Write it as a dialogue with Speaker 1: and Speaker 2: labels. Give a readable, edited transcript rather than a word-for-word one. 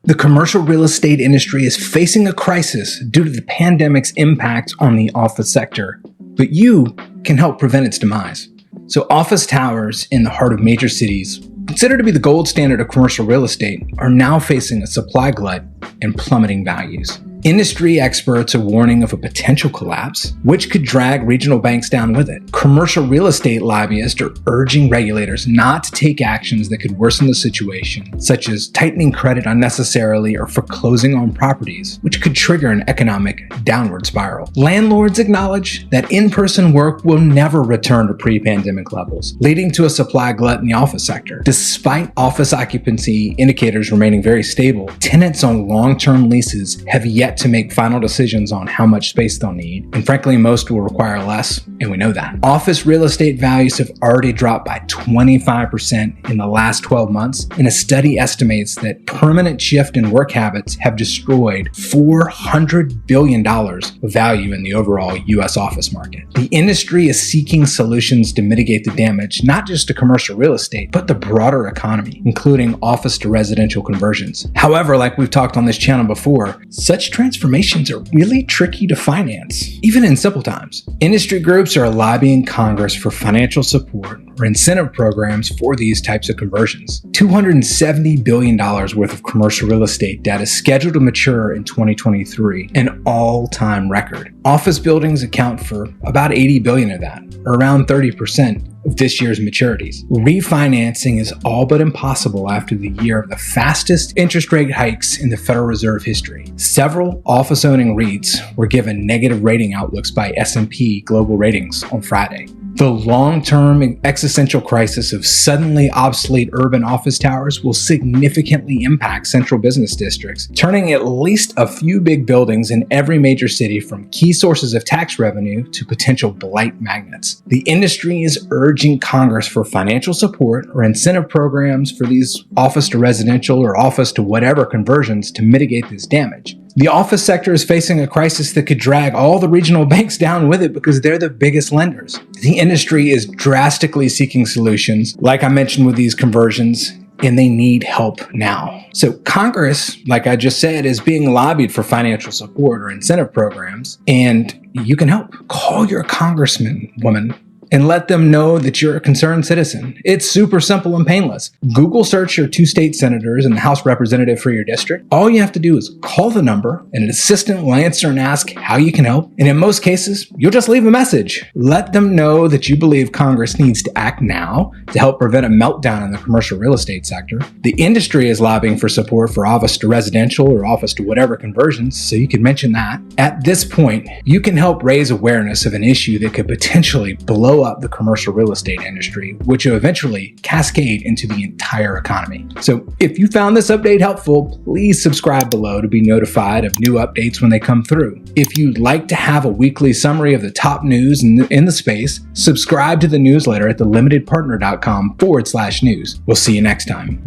Speaker 1: The commercial real estate industry is facing a crisis due to the pandemic's impact on the office sector, but you can help prevent its demise. So office towers in the heart of major cities, considered to be the gold standard of commercial real estate, are now facing a supply glut and plummeting values. Industry experts are warning of a potential collapse, which could drag regional banks down with it. Commercial real estate lobbyists are urging regulators not to take actions that could worsen the situation, such as tightening credit unnecessarily or foreclosing on properties, which could trigger an economic downward spiral. Landlords acknowledge that in-person work will never return to pre-pandemic levels, leading to a supply glut in the office sector. Despite office occupancy indicators remaining very stable, tenants on long-term leases have yet to make final decisions on how much space they'll need, and frankly, most will require less, and we know that. Office real estate values have already dropped by 25% in the last 12 months, and a study estimates that permanent shift in work habits have destroyed $400 billion of value in the overall U.S. office market. The industry is seeking solutions to mitigate the damage, not just to commercial real estate, but the broader economy, including office to residential conversions. However, like we've talked on this channel before, such transformations are really tricky to finance, even in simple times. Industry groups are lobbying Congress for financial support or incentive programs for these types of conversions. $270 billion worth of commercial real estate debt is scheduled to mature in 2023, an all-time record. Office buildings account for about $80 billion of that, or around 30% of this year's maturities. Refinancing is all but impossible after the year of the fastest interest rate hikes in the Federal Reserve history. Several office-owning REITs were given negative rating outlooks by S&P Global Ratings on Friday. The long-term existential crisis of suddenly obsolete urban office towers will significantly impact central business districts, turning at least a few big buildings in every major city from key sources of tax revenue to potential blight magnets. The industry is urging Congress for financial support or incentive programs for these office to residential or office to whatever conversions to mitigate this damage. The office sector is facing a crisis that could drag all the regional banks down with it because they're the biggest lenders. The industry is drastically seeking solutions, like I mentioned with these conversions, and they need help now. So Congress, like I just said, is being lobbied for financial support or incentive programs, and you can help. Call your congressman, woman, and let them know that you're a concerned citizen. It's super simple and painless. Google search your 2 state senators and the House representative for your district. All you have to do is call the number, and an assistant will answer and ask how you can help. And in most cases, you'll just leave a message. Let them know that you believe Congress needs to act now to help prevent a meltdown in the commercial real estate sector. The industry is lobbying for support for office to residential or office to whatever conversions, so you can mention that. At this point, you can help raise awareness of an issue that could potentially blow up the commercial real estate industry, which will eventually cascade into the entire economy. So if you found this update helpful, please subscribe below to be notified of new updates when they come through. If you'd like to have a weekly summary of the top news in the space, subscribe to the newsletter at thelimitedpartner.com/news. We'll see you next time.